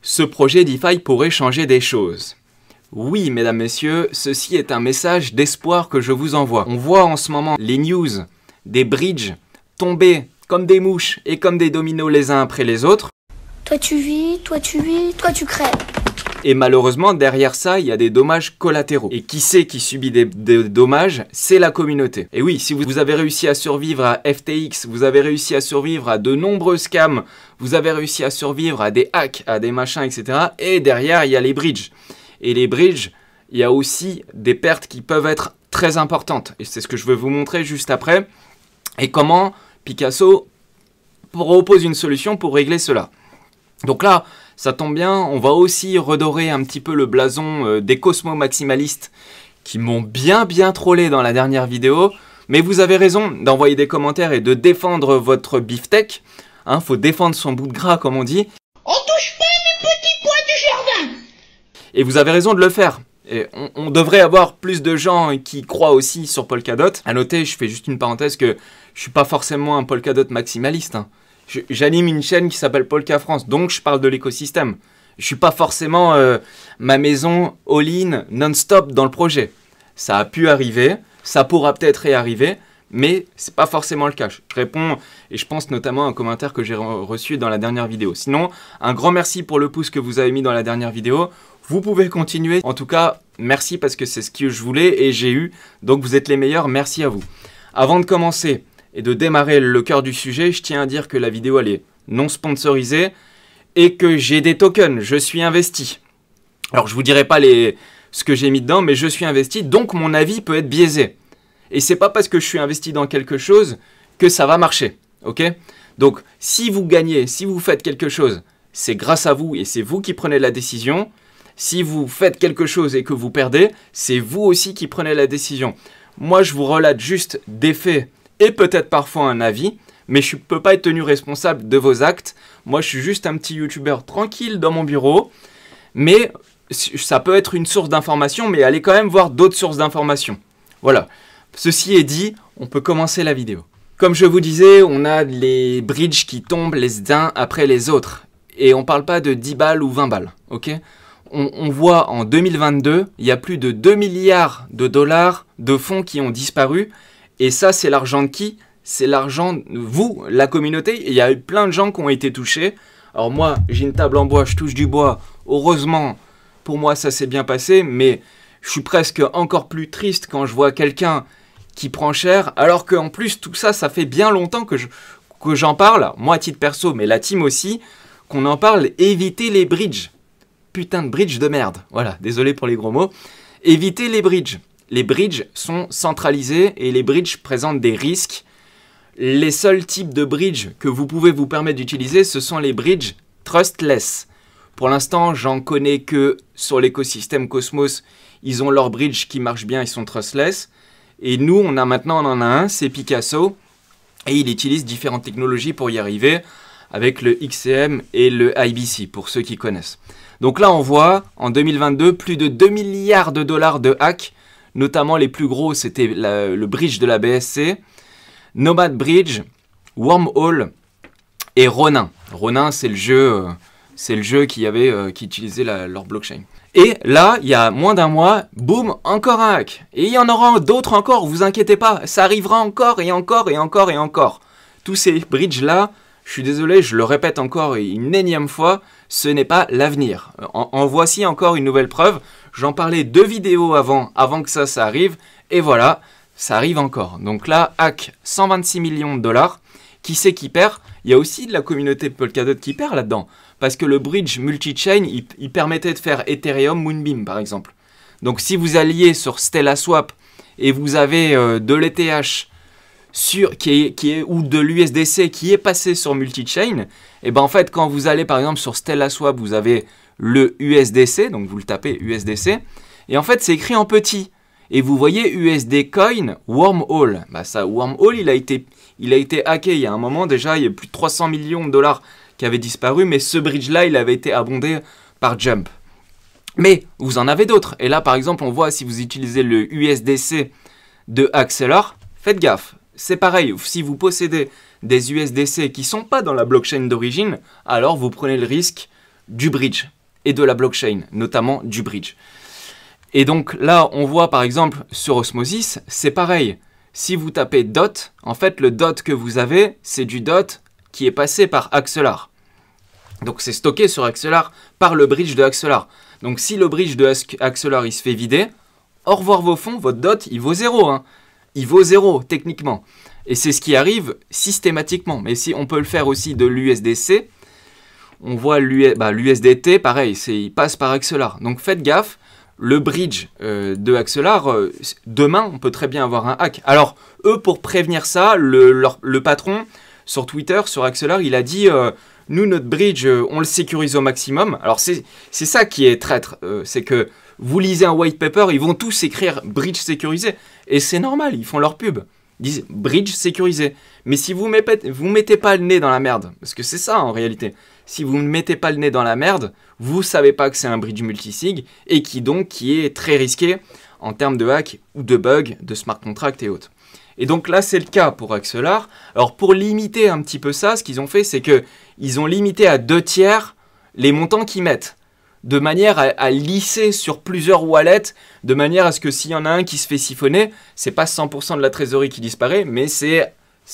Ce projet DeFi pourrait changer des choses. Oui, mesdames, messieurs, ceci est un message d'espoir que je vous envoie. On voit en ce moment les news des bridges tomber comme des mouches et comme des dominos les uns après les autres. Toi tu vis, toi tu crèves. Et malheureusement, derrière ça, il y a des dommages collatéraux. Et qui c'est qui subit des dommages? C'est la communauté. Et oui, si vous avez réussi à survivre à FTX, vous avez réussi à survivre à de nombreux scams, vous avez réussi à survivre à des hacks, à des machins, etc. Et derrière, il y a les bridges. Et les bridges, il y a aussi des pertes qui peuvent être très importantes. Et c'est ce que je vais vous montrer juste après. Et comment Picasso propose une solution pour régler cela. Donc là, ça tombe bien, on va aussi redorer un petit peu le blason des cosmo-maximalistes qui m'ont bien trollé dans la dernière vidéo. Mais vous avez raison d'envoyer des commentaires et de défendre votre beefsteak. Hein, faut défendre son bout de gras, comme on dit. On touche pas mes petits pois du jardin. Et vous avez raison de le faire. Et on devrait avoir plus de gens qui croient aussi sur Polkadot. À noter, je fais juste une parenthèse que je suis pas forcément un Polkadot maximaliste. Hein. J'anime une chaîne qui s'appelle Polka France, donc je parle de l'écosystème. Je suis pas forcément ma maison all-in, non-stop dans le projet. Ça a pu arriver, ça pourra peut-être réarriver, mais c'est pas forcément le cas. Je réponds, et je pense notamment à un commentaire que j'ai reçu dans la dernière vidéo. Sinon, un grand merci pour le pouce que vous avez mis dans la dernière vidéo. Vous pouvez continuer. En tout cas, merci parce que c'est ce que je voulais et j'ai eu. Donc vous êtes les meilleurs, merci à vous. Avant de commencer et de démarrer le cœur du sujet, je tiens à dire que la vidéo elle est non sponsorisée et que j'ai des tokens, je suis investi. Alors je vous dirai pas ce que j'ai mis dedans, mais je suis investi, donc mon avis peut être biaisé. Et c'est pas parce que je suis investi dans quelque chose que ça va marcher, ok? Donc si vous gagnez, si vous faites quelque chose, c'est grâce à vous et c'est vous qui prenez la décision. Si vous faites quelque chose et que vous perdez, c'est vous aussi qui prenez la décision. Moi je vous relate juste des faits et peut-être parfois un avis, mais je ne peux pas être tenu responsable de vos actes. Moi, je suis juste un petit youtubeur tranquille dans mon bureau, mais ça peut être une source d'information, mais allez quand même voir d'autres sources d'information. Voilà. Ceci est dit, on peut commencer la vidéo. Comme je vous disais, on a les bridges qui tombent les uns après les autres. Et on ne parle pas de 10 balles ou 20 balles, ok ? On voit en 2022, il y a plus de 2 milliards de dollars de fonds qui ont disparu. Et ça, c'est l'argent de qui? C'est l'argent de vous, la communauté. Et il y a eu plein de gens qui ont été touchés. Alors moi, j'ai une table en bois, je touche du bois. Heureusement, pour moi, ça s'est bien passé. Mais je suis presque encore plus triste quand je vois quelqu'un qui prend cher. Alors qu'en plus, tout ça, ça fait bien longtemps que j'en parle. Moi, à titre perso, mais la team aussi, qu'on en parle. Évitez les bridges. Putain de bridge de merde. Voilà, désolé pour les gros mots. Évitez les bridges. Les bridges sont centralisés et les bridges présentent des risques. Les seuls types de bridges que vous pouvez vous permettre d'utiliser, ce sont les bridges trustless. Pour l'instant, j'en connais que sur l'écosystème Cosmos. Ils ont leur bridge qui marche bien, ils sont trustless. Et nous, on en a un, c'est Picasso. Et il utilise différentes technologies pour y arriver avec le XCM et le IBC, pour ceux qui connaissent. Donc là, on voit en 2022 plus de 2 milliards de dollars de hacks. Notamment les plus gros, c'était le bridge de la BSC, Nomad Bridge, Wormhole et Ronin. Ronin, c'est le jeu qui utilisait leur blockchain. Et là, il y a moins d'un mois, boum, encore un hack. Et il y en aura d'autres encore, vous inquiétez pas, ça arrivera encore et encore et encore et encore. Tous ces bridges-là, je suis désolé, je le répète encore une énième fois, ce n'est pas l'avenir. En voici encore une nouvelle preuve. J'en parlais 2 vidéos avant que ça arrive. Et voilà, ça arrive encore. Donc là, hack 126 millions de dollars. Qui c'est qui perd? Il y a aussi de la communauté Polkadot qui perd là-dedans. Parce que le bridge multi-chain, il permettait de faire Ethereum Moonbeam par exemple. Donc si vous alliez sur Stellar Swap et vous avez de l'ETH ou de l'USDC qui est passé sur multi-chain, et ben en fait quand vous allez par exemple sur Stellar Swap, vous avez le USDC, donc vous le tapez USDC, et en fait c'est écrit en petit. Et vous voyez USD Coin Wormhole. Bah ça, Wormhole, il a été hacké il y a un moment déjà, il y a plus de 300 millions de dollars qui avaient disparu, mais ce bridge-là, il avait été abondé par Jump. Mais vous en avez d'autres. Et là, par exemple, on voit si vous utilisez le USDC de Axelar, faites gaffe. C'est pareil, si vous possédez des USDC qui ne sont pas dans la blockchain d'origine, alors vous prenez le risque du bridge. et de la blockchain, notamment du bridge. Et donc là, on voit par exemple sur Osmosis, c'est pareil. Si vous tapez DOT, en fait, le DOT que vous avez, c'est du DOT qui est passé par Axelar. Donc c'est stocké sur Axelar par le bridge de Axelar. Donc si le bridge de Axelar il se fait vider, au revoir vos fonds, votre DOT, il vaut 0. Hein. Il vaut 0 techniquement. Et c'est ce qui arrive systématiquement. Mais si on peut le faire aussi de l'USDC, on voit l'USDT, pareil, il passe par Axelar. Donc faites gaffe. Le bridge de Axelar, demain, on peut très bien avoir un hack. Alors, eux, pour prévenir ça, le patron, sur Twitter, sur Axelar, il a dit nous, notre bridge, on le sécurise au maximum. Alors, c'est ça qui est traître. C'est que vous lisez un white paper, ils vont tous écrire bridge sécurisé. Et c'est normal, ils font leur pub. Ils disent bridge sécurisé. Mais si vous mettez pas le nez dans la merde, parce que c'est ça en réalité, si vous ne mettez pas le nez dans la merde, vous savez pas que c'est un bridge multisig et qui est très risqué en termes de hack ou de bug, de smart contract et autres. Et donc là, c'est le cas pour Axelar. Alors pour limiter un petit peu ça, ce qu'ils ont fait, c'est qu'ils ont limité à 2/3 les montants qu'ils mettent, de manière à lisser sur plusieurs wallets, de manière à ce que s'il y en a un qui se fait siphonner, c'est pas 100% de la trésorerie qui disparaît, mais c'est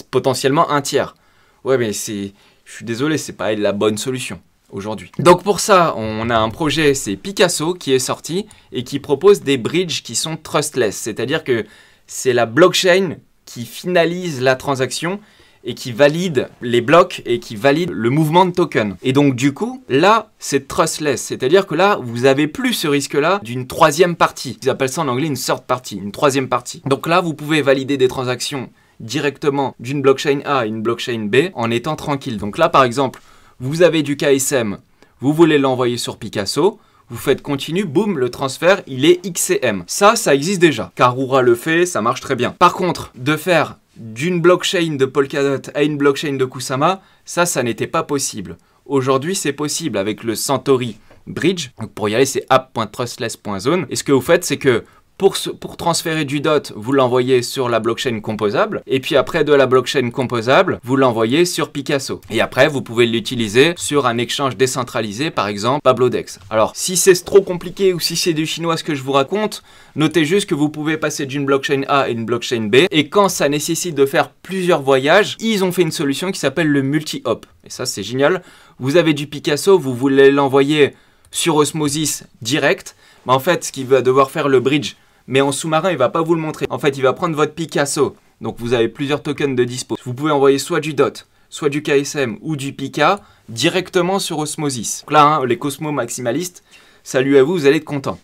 potentiellement 1/3. Ouais, mais je suis désolé, c'est pas la bonne solution aujourd'hui. Donc pour ça, on a un projet, c'est Picasso, qui est sorti et qui propose des bridges qui sont trustless, c'est-à-dire que c'est la blockchain qui finalise la transaction et qui valide les blocs et qui valide le mouvement de token. Et donc du coup, là, c'est trustless, c'est-à-dire que là, vous n'avez plus ce risque-là d'une troisième partie. Ils appellent ça en anglais une third party, une troisième partie. Donc là, vous pouvez valider des transactions directement d'une blockchain A à une blockchain B en étant tranquille. Donc là, par exemple, vous avez du KSM, vous voulez l'envoyer sur Picasso, vous faites continue, boum, le transfert, il est XCM. Ça existe déjà. Karura le fait, ça marche très bien. Par contre, de faire d'une blockchain de Polkadot à une blockchain de Kusama, ça n'était pas possible. Aujourd'hui, c'est possible avec le Santori Bridge. Donc pour y aller, c'est app.trustless.zone. Et ce que vous faites, c'est que pour transférer du DOT, vous l'envoyez sur la blockchain composable. Et puis après de la blockchain composable, vous l'envoyez sur Picasso. Et après, vous pouvez l'utiliser sur un échange décentralisé, par exemple Pablodex. Alors, si c'est trop compliqué ou si c'est du chinois ce que je vous raconte, notez juste que vous pouvez passer d'une blockchain A à une blockchain B. Et quand ça nécessite de faire plusieurs voyages, ils ont fait une solution qui s'appelle le multi-hop. Et ça, c'est génial. Vous avez du Picasso, vous voulez l'envoyer sur Osmosis direct. Mais en fait, ce qu'il va devoir faire le bridge, mais en sous-marin, il ne va pas vous le montrer. En fait, il va prendre votre Picasso. Donc, vous avez plusieurs tokens de dispo. Vous pouvez envoyer soit du DOT, soit du KSM ou du Pika directement sur Osmosis. Donc là, hein, les Cosmos maximalistes, salut à vous, vous allez être contents.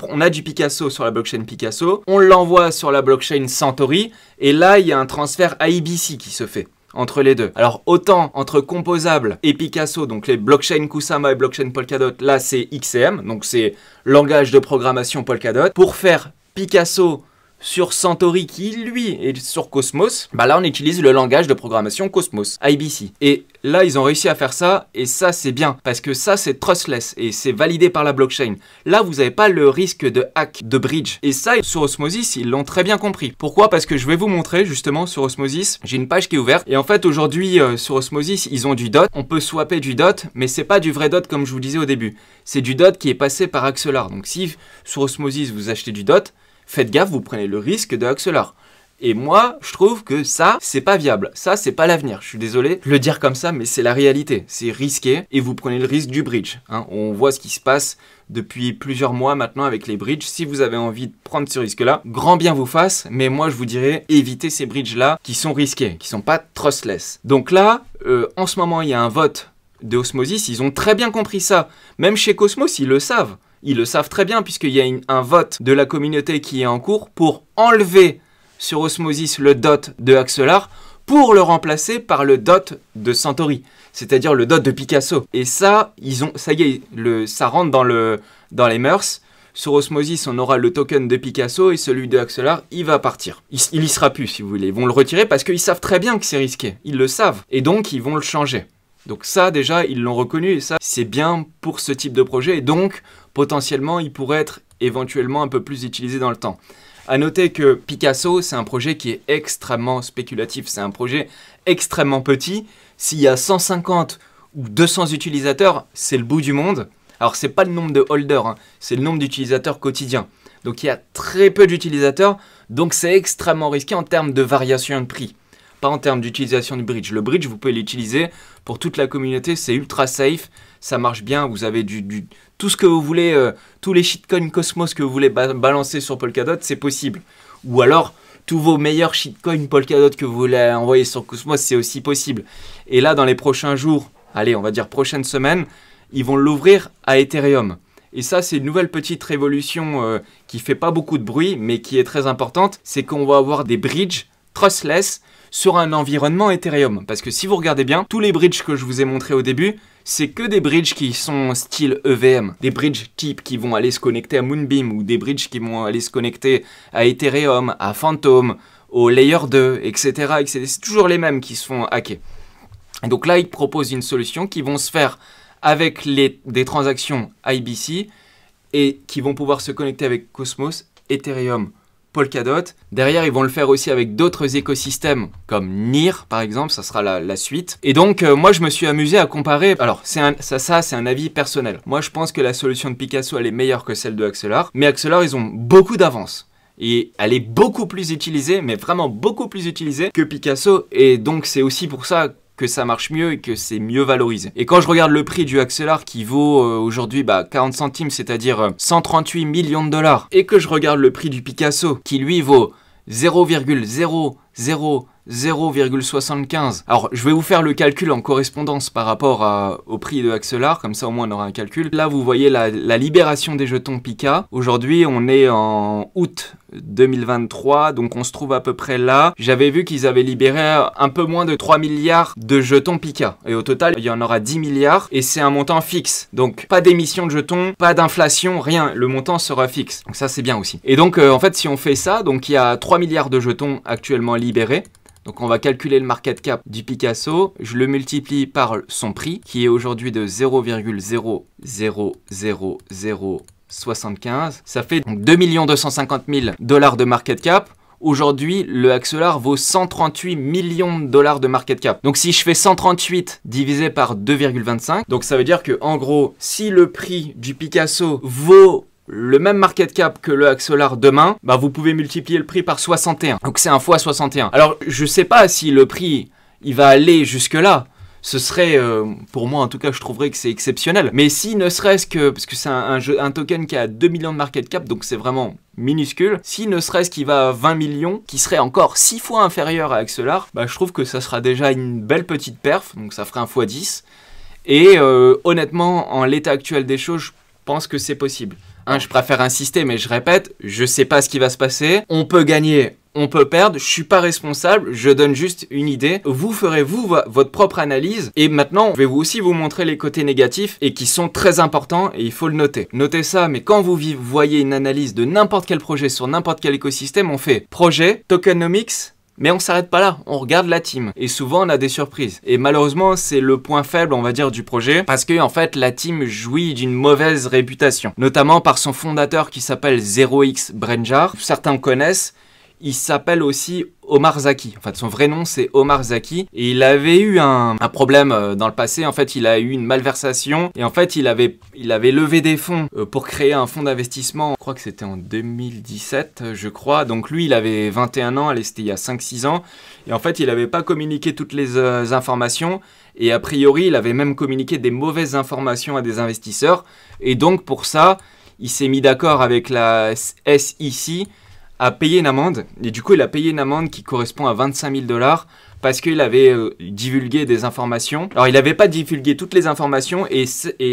On a du Picasso sur la blockchain Picasso. On l'envoie sur la blockchain Santori. Et là, il y a un transfert IBC qui se fait entre les deux. Alors, autant entre Composable et Picasso, donc les blockchains Kusama et blockchain Polkadot, là, c'est XCM. Donc, c'est langage de programmation Polkadot. Pour faire Picasso sur Santori qui, lui, est sur Cosmos, bah là, on utilise le langage de programmation Cosmos, IBC. Et là, ils ont réussi à faire ça, et ça, c'est bien, parce que ça, c'est trustless, et c'est validé par la blockchain. Là, vous n'avez pas le risque de hack, de bridge. Et ça, sur Osmosis, ils l'ont très bien compris. Pourquoi? Parce que je vais vous montrer, justement, sur Osmosis, j'ai une page qui est ouverte, et en fait, aujourd'hui, sur Osmosis, ils ont du DOT. On peut swapper du DOT, mais c'est pas du vrai DOT, comme je vous disais au début. C'est du DOT qui est passé par Axelar. Donc, si sur Osmosis, vous achetez du DOT, faites gaffe, vous prenez le risque de Axelar. Et moi, je trouve que ça, c'est pas viable. Ça, c'est pas l'avenir. Je suis désolé de le dire comme ça, mais c'est la réalité. C'est risqué et vous prenez le risque du bridge. Hein. On voit ce qui se passe depuis plusieurs mois maintenant avec les bridges. Si vous avez envie de prendre ce risque-là, grand bien vous fasse. Mais moi, je vous dirais, évitez ces bridges-là qui sont risqués, qui sont pas trustless. Donc là, en ce moment, il y a un vote de Osmosis. Ils ont très bien compris ça. Même chez Cosmos, ils le savent. Ils le savent très bien puisqu'il y a un vote de la communauté qui est en cours pour enlever sur Osmosis le DOT de Axelar pour le remplacer par le DOT de Santori, c'est-à-dire le DOT de Picasso. Et ça, ça y est, ça rentre dans les mœurs. Sur Osmosis, on aura le token de Picasso et celui de Axelar, il va partir. Il y sera plus, si vous voulez. Ils vont le retirer parce qu'ils savent très bien que c'est risqué. Ils le savent. Et donc, ils vont le changer. Donc ça, déjà, ils l'ont reconnu et ça, c'est bien pour ce type de projet. Et donc, potentiellement, il pourrait être éventuellement un peu plus utilisé dans le temps. À noter que Picasso, c'est un projet qui est extrêmement spéculatif. C'est un projet extrêmement petit. S'il y a 150 ou 200 utilisateurs, c'est le bout du monde. Alors c'est pas le nombre de holders, hein, c'est le nombre d'utilisateurs quotidiens. Donc il y a très peu d'utilisateurs, donc c'est extrêmement risqué en termes de variation de prix. Pas en termes d'utilisation du bridge. Le bridge, vous pouvez l'utiliser pour toute la communauté, c'est ultra safe, ça marche bien, vous avez tout ce que vous voulez, tous les shitcoins Cosmos que vous voulez balancer sur Polkadot, c'est possible. Ou alors, tous vos meilleurs shitcoins Polkadot que vous voulez envoyer sur Cosmos, c'est aussi possible. Et là, dans les prochains jours, allez, on va dire prochaines semaines, ils vont l'ouvrir à Ethereum. Et ça, c'est une nouvelle petite révolution qui fait pas beaucoup de bruit, mais qui est très importante. C'est qu'on va avoir des bridges trustless sur un environnement Ethereum. Parce que si vous regardez bien, tous les bridges que je vous ai montrés au début, c'est que des bridges qui sont style EVM. Des bridges type qui vont aller se connecter à Moonbeam ou des bridges qui vont aller se connecter à Ethereum, à Phantom, au Layer 2, etc. etc. C'est toujours les mêmes qui se font hacker. Et donc là, ils proposent une solution qui vont se faire avec des transactions IBC et qui vont pouvoir se connecter avec Cosmos, Ethereum, Polkadot. Derrière, ils vont le faire aussi avec d'autres écosystèmes comme NEAR, par exemple, ça sera la suite. Et donc, moi, je me suis amusé à comparer. Alors, c'est un avis personnel. Moi, je pense que la solution de Picasso, elle est meilleure que celle de Axelar. Mais Axelar, ils ont beaucoup d'avance. Et elle est beaucoup plus utilisée, mais vraiment beaucoup plus utilisée que Picasso. Et donc, c'est aussi pour ça que ça marche mieux et que c'est mieux valorisé. Et quand je regarde le prix du Axelar qui vaut aujourd'hui 40 centimes, c'est-à-dire 138 millions de dollars, et que je regarde le prix du Picasso qui lui vaut 0,000,75. Alors, je vais vous faire le calcul en correspondance par rapport au prix de Axelar, comme ça au moins on aura un calcul. Là, vous voyez la libération des jetons Pika. Aujourd'hui, on est en août 2023, donc on se trouve à peu près là. J'avais vu qu'ils avaient libéré un peu moins de 3 milliards de jetons Pika. Et au total, il y en aura 10 milliards et c'est un montant fixe. Donc, pas d'émission de jetons, pas d'inflation, rien. Le montant sera fixe. Donc ça, c'est bien aussi. Et donc, en fait, si on fait ça, donc il y a 3 milliards de jetons actuellement libérés. Donc on va calculer le market cap du Picasso, je le multiplie par son prix, qui est aujourd'hui de 0,00075. Ça fait donc 2 250 000 $ de market cap. Aujourd'hui, le Axelar vaut 138 millions de dollars de market cap. Donc si je fais 138 divisé par 2,25, donc ça veut dire que en gros, si le prix du Picasso vaut le même market cap que le Axelar demain, vous pouvez multiplier le prix par 61. Donc c'est un fois 61. Alors je sais pas si le prix il va aller jusque là. Ce serait, pour moi en tout cas, je trouverais que c'est exceptionnel. Mais si ne serait-ce que, parce que c'est un token qui a 2 millions de market cap, donc c'est vraiment minuscule. Si ne serait-ce qu'il va à 20 millions, qui serait encore 6 fois inférieur à Axelar, je trouve que ça sera déjà une belle petite perf, donc ça ferait un fois 10. Et honnêtement, en l'état actuel des choses, je pense que c'est possible. Je préfère insister, mais je répète, je sais pas ce qui va se passer. On peut gagner, on peut perdre, je suis pas responsable, je donne juste une idée. Vous ferez, votre propre analyse. Et maintenant, je vais aussi vous montrer les côtés négatifs et qui sont très importants et il faut le noter. Notez ça, mais quand vous voyez une analyse de n'importe quel projet sur n'importe quel écosystème, on fait projet, tokenomics, mais on s'arrête pas là, on regarde la team. Et souvent, on a des surprises. Et malheureusement, c'est le point faible, on va dire, du projet. Parce que, en fait, la team jouit d'une mauvaise réputation. Notamment par son fondateur qui s'appelle 0x Brenjar. Certains connaissent. Il s'appelle aussi Omar Zaki. En fait, son vrai nom, c'est Omar Zaki. Et il avait eu un problème dans le passé. En fait, il a eu une malversation. Et en fait, il avait levé des fonds pour créer un fonds d'investissement. Je crois que c'était en 2017, je crois. Donc lui, il avait 21 ans. Allez, c'était il y a 5-6 ans. Et en fait, il n'avait pas communiqué toutes les informations. Et a priori, il avait même communiqué des mauvaises informations à des investisseurs. Et donc, pour ça, il s'est mis d'accord avec la SEC à payer une amende. Et du coup, il a payé une amende qui correspond à 25 000 $ parce qu'il avait divulgué des informations. Alors, il n'avait pas divulgué toutes les informations et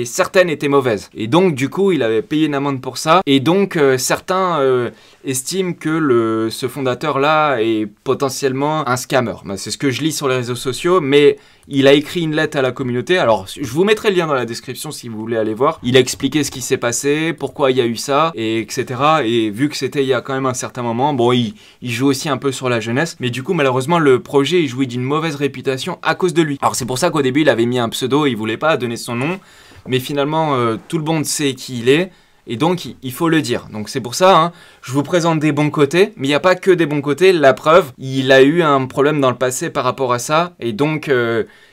certaines étaient mauvaises. Et donc, du coup, il avait payé une amende pour ça. Et donc, certains estiment que ce fondateur-là est potentiellement un scammer. C'est ce que je lis sur les réseaux sociaux, mais il a écrit une lettre à la communauté. Alors, je vous mettrai le lien dans la description si vous voulez aller voir. Il a expliqué ce qui s'est passé, pourquoi il y a eu ça, et etc. Et vu que c'était il y a quand même un certain moment, bon, il joue aussi un peu sur la jeunesse. Mais du coup, malheureusement, le projet, il jouit d'une mauvaise réputation à cause de lui. Alors, c'est pour ça qu'au début, il avait mis un pseudo, il voulait pas donner son nom. Mais finalement, tout le monde sait qui il est. Et donc, il faut le dire. Donc, c'est pour ça, je vous présente des bons côtés. Mais il n'y a pas que des bons côtés. La preuve, il a eu un problème dans le passé par rapport à ça. Et donc,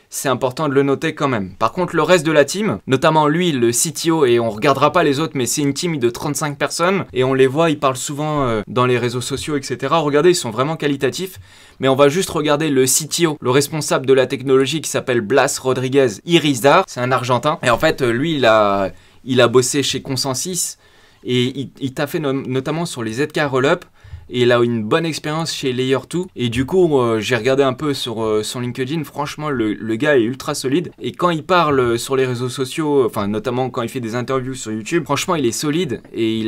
c'est important de le noter quand même. Par contre, le reste de la team, notamment lui, le CTO, et on regardera pas les autres, mais c'est une team de 35 personnes, et on les voit, ils parlent souvent dans les réseaux sociaux, etc. Regardez, ils sont vraiment qualitatifs, mais on va juste regarder le CTO, le responsable de la technologie qui s'appelle Blas Rodriguez Irizar, c'est un Argentin, et en fait, lui, il a bossé chez Consensus, et il t'a fait notamment sur les ZK Rollup, et il a une bonne expérience chez Layer 2. Et du coup, j'ai regardé un peu sur son LinkedIn. Franchement, le gars est ultra solide. Et quand il parle sur les réseaux sociaux, enfin notamment quand il fait des interviews sur YouTube, franchement, il est solide. Et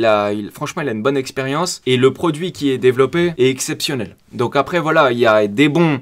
franchement, il a une bonne expérience. Et le produit qui est développé est exceptionnel. Donc après, voilà, il y a des bons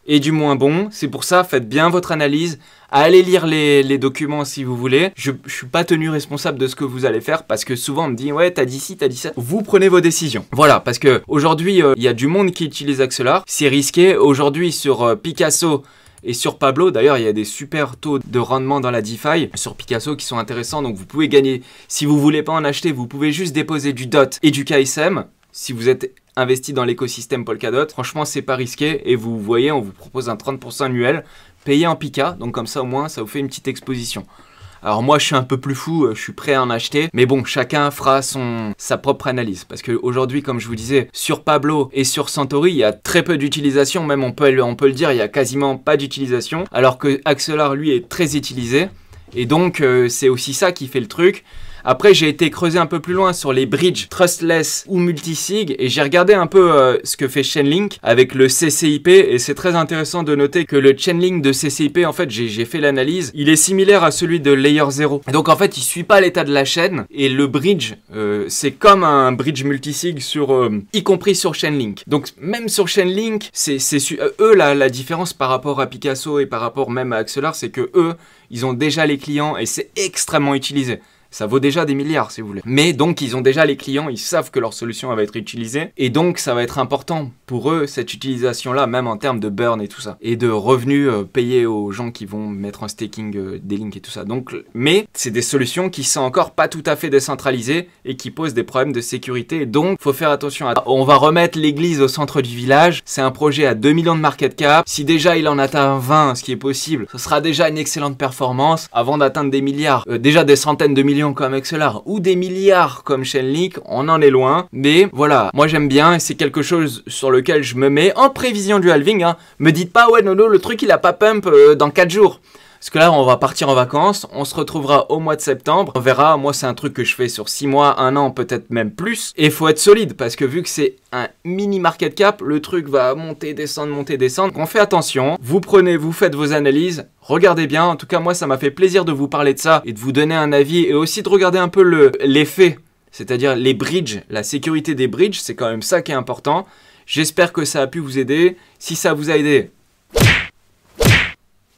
et du moins bon. C'est pour ça, faites bien votre analyse. Allez lire les documents si vous voulez. Je suis pas tenu responsable de ce que vous allez faire parce que souvent on me dit ouais t'as dit ci, t'as dit ça. Vous prenez vos décisions. Voilà, parce que aujourd'hui il y a du monde qui utilise Axelar. C'est risqué. Aujourd'hui sur Picasso et sur Pablo, d'ailleurs il y a des super taux de rendement dans la DeFi sur Picasso qui sont intéressants. Donc vous pouvez gagner. Si vous voulez pas en acheter, vous pouvez juste déposer du DOT et du KSM. Si vous êtes investi dans l'écosystème Polkadot, franchement c'est pas risqué. Et vous voyez, on vous propose un 30% annuel. Payé en Pika, donc comme ça au moins ça vous fait une petite exposition. Alors moi je suis un peu plus fou, je suis prêt à en acheter, mais bon chacun fera sa propre analyse. Parce qu'aujourd'hui comme je vous disais, sur Pablo et sur Santori, il y a très peu d'utilisation, même on peut le dire, il y a quasiment pas d'utilisation. Alors que Axelar lui est très utilisé, et donc c'est aussi ça qui fait le truc. Après, j'ai été creuser un peu plus loin sur les bridges trustless ou multisig et j'ai regardé un peu ce que fait Chainlink avec le CCIP et c'est très intéressant de noter que le Chainlink de CCIP, en fait, j'ai fait l'analyse, il est similaire à celui de Layer 0. Et donc, en fait, il suit pas l'état de la chaîne et le bridge, c'est comme un bridge multisig y compris sur Chainlink. Donc, même sur Chainlink, eux, la différence par rapport à Picasso et par rapport même à Axelar, c'est que eux, ils ont déjà les clients et c'est extrêmement utilisé. Ça vaut déjà des milliards si vous voulez. Mais donc ils ont déjà les clients, ils savent que leur solution va être utilisée. Et donc ça va être important pour eux, cette utilisation-là, même en termes de burn et tout ça. Et de revenus payés aux gens qui vont mettre en staking des links et tout ça. Donc, mais c'est des solutions qui sont encore pas tout à fait décentralisées et qui posent des problèmes de sécurité. Donc faut faire attention à... On va remettre l'église au centre du village. C'est un projet à 2 millions de market cap. Si déjà il en atteint 20, ce qui est possible, ce sera déjà une excellente performance avant d'atteindre des milliards. Déjà des centaines de millions comme Axelar ou des milliards comme Chainlink, on en est loin, mais voilà, moi j'aime bien et c'est quelque chose sur lequel je me mets en prévision du halving, hein. Me dites pas ouais Nono, le truc il a pas pump dans 4 jours. Parce que là, on va partir en vacances, on se retrouvera au mois de septembre, on verra, moi c'est un truc que je fais sur 6 mois, 1 an, peut-être même plus. Et il faut être solide, parce que vu que c'est un mini market cap, le truc va monter, descendre, monter, descendre. Donc on fait attention, vous faites vos analyses, regardez bien. En tout cas, moi ça m'a fait plaisir de vous parler de ça et de vous donner un avis et aussi de regarder un peu l'effet, c'est-à-dire les bridges, la sécurité des bridges, c'est quand même ça qui est important. J'espère que ça a pu vous aider. Si ça vous a aidé,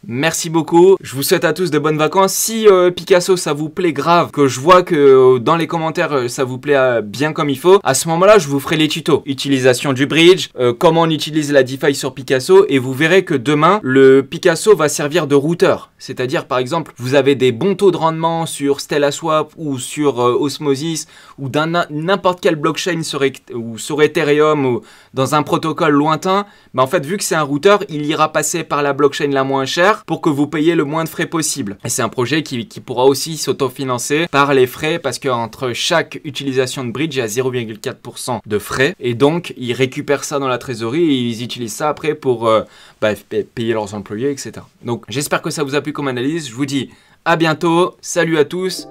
merci beaucoup, je vous souhaite à tous de bonnes vacances. Si Picasso ça vous plaît grave, que je vois que dans les commentaires ça vous plaît bien comme il faut, à ce moment là je vous ferai les tutos. Utilisation du bridge, comment on utilise la DeFi sur Picasso et vous verrez que demain le Picasso va servir de routeur. C'est-à-dire par exemple vous avez des bons taux de rendement sur StellaSwap ou sur Osmosis ou dans n'importe quelle blockchain ou sur Ethereum ou dans un protocole lointain, mais en fait vu que c'est un routeur, il ira passer par la blockchain la moins chère pour que vous payiez le moins de frais possible. Et c'est un projet qui pourra aussi s'autofinancer par les frais parce qu'entre chaque utilisation de bridge, il y a 0,4% de frais. Et donc, ils récupèrent ça dans la trésorerie et ils utilisent ça après pour payer leurs employés, etc. Donc, j'espère que ça vous a plu comme analyse. Je vous dis à bientôt. Salut à tous.